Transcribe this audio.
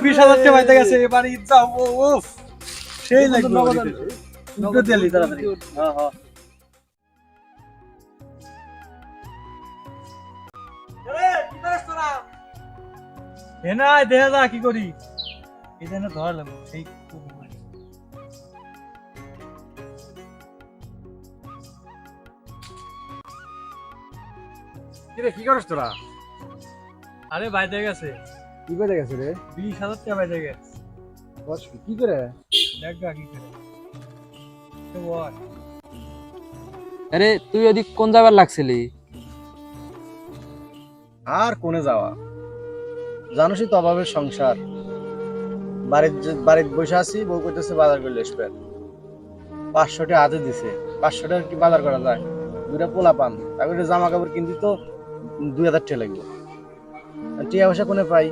20,000 টাকা পাইতে গেছে এবার ঈদ যাও উফ সেই লাগবে নগদ দিলি তাড়াতাড়ি হ্যাঁ হ্যাঁ না দেখা যা কি করি এটা না ধরলাম সেই কিরে কি করিস তোরা? আরে বাইতে গেছে কি করে গেছে রে? 20,000 টাকা বাইতে গেছে বস কি করে? দেখ গা কি করে তো বল আরে তুই ওদিক কোন যাবার লাগছিলি? আর কোনে যাওয়া, জানোসই তো অভাবের সংসার। বাড়িতে বসে আছি, বউ করতেছে বাজার করলে আসবে। 500 টাকা হাতে দিছে, 500 টাকা কি বাজার করা যায়? দুটা পোলা পান তারপরে জামা কাপড় কিনতে তো 2,000 টাকা লাগবে। টিয়া পয়সা কোনে পাই?